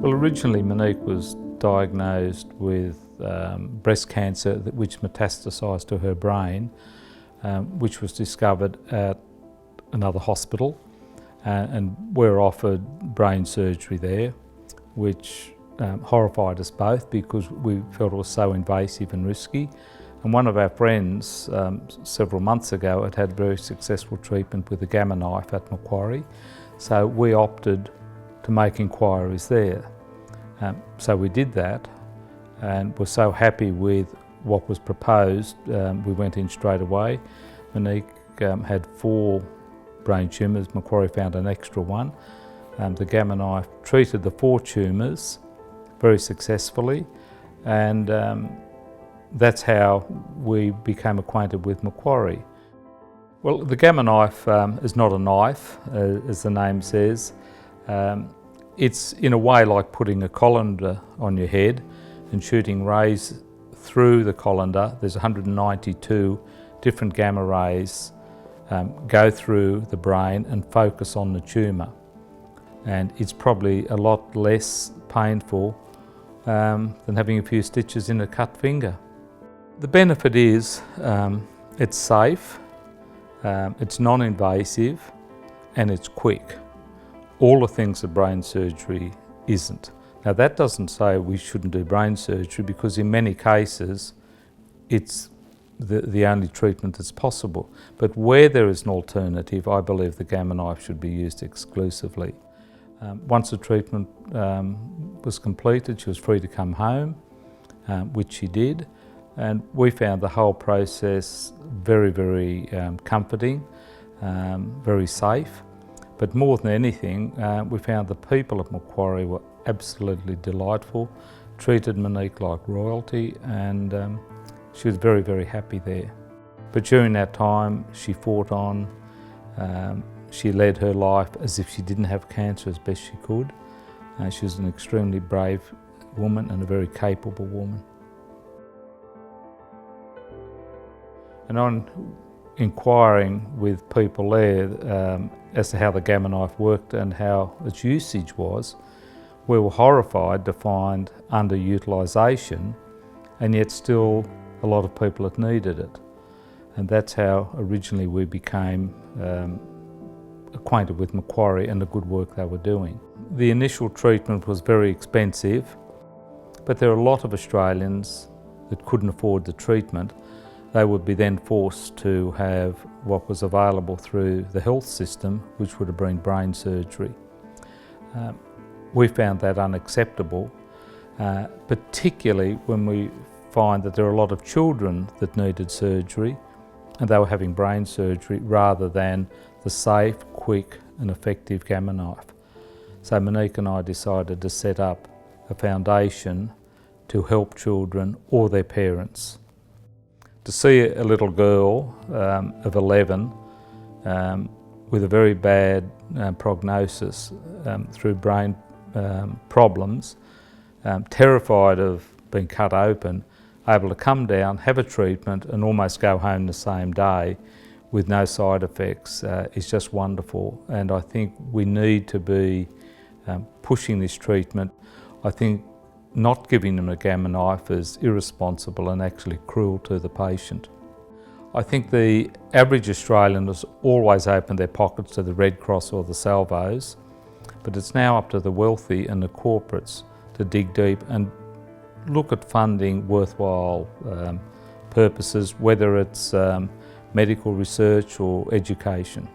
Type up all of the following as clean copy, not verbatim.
Well, originally Monique was diagnosed with breast cancer which metastasised to her brain, which was discovered at another hospital, and we're offered brain surgery there, which horrified us both because we felt it was so invasive and risky. And one of our friends several months ago had very successful treatment with a gamma knife at Macquarie, so we opted to make inquiries there. So we did that and were so happy with what was proposed, we went in straight away. Monique had 4 brain tumours. Macquarie found an extra one. The gamma knife treated the 4 tumours very successfully, and that's how we became acquainted with Macquarie. Well, the gamma knife is not a knife, as the name says. It's in a way like putting a colander on your head and shooting rays through the colander. There's 192 different gamma rays go through the brain and focus on the tumour. And it's probably a lot less painful than having a few stitches in a cut finger. The benefit is it's safe, it's non-invasive, and it's quick. All the things that brain surgery isn't. Now that doesn't say we shouldn't do brain surgery, because in many cases it's the only treatment that's possible. But where there is an alternative, I believe the gamma knife should be used exclusively. Once the treatment was completed, she was free to come home, which she did, and we found the whole process very, very comforting, very safe. But more than anything, we found the people at Macquarie were absolutely delightful, treated Monique like royalty, and she was very, very happy there. But during that time, she fought on. She led her life as if she didn't have cancer as best she could. She was an extremely brave woman and a very capable woman. And on inquiring with people there as to how the gamma knife worked and how its usage was, we were horrified to find underutilisation, and yet still a lot of people had needed it. And that's how originally we became acquainted with Macquarie and the good work they were doing. The initial treatment was very expensive, but there are a lot of Australians that couldn't afford the treatment. They would be then forced to have what was available through the health system, which would have been brain surgery. We found that unacceptable, particularly when we find that there are a lot of children that needed surgery and they were having brain surgery rather than the safe, quick and effective gamma knife. So Monique and I decided to set up a foundation to help children or their parents. To see a little girl of 11 with a very bad prognosis through brain problems, terrified of being cut open, able to come down, have a treatment and almost go home the same day with no side effects is just wonderful. And I think we need to be pushing this treatment. I think not giving them a gamma knife is irresponsible and actually cruel to the patient. I think the average Australian has always opened their pockets to the Red Cross or the Salvos, but it's now up to the wealthy and the corporates to dig deep and look at funding worthwhile purposes, whether it's medical research or education.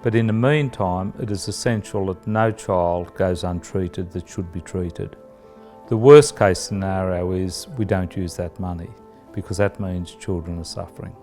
But in the meantime, it is essential that no child goes untreated that should be treated. The worst case scenario is we don't use that money, because that means children are suffering.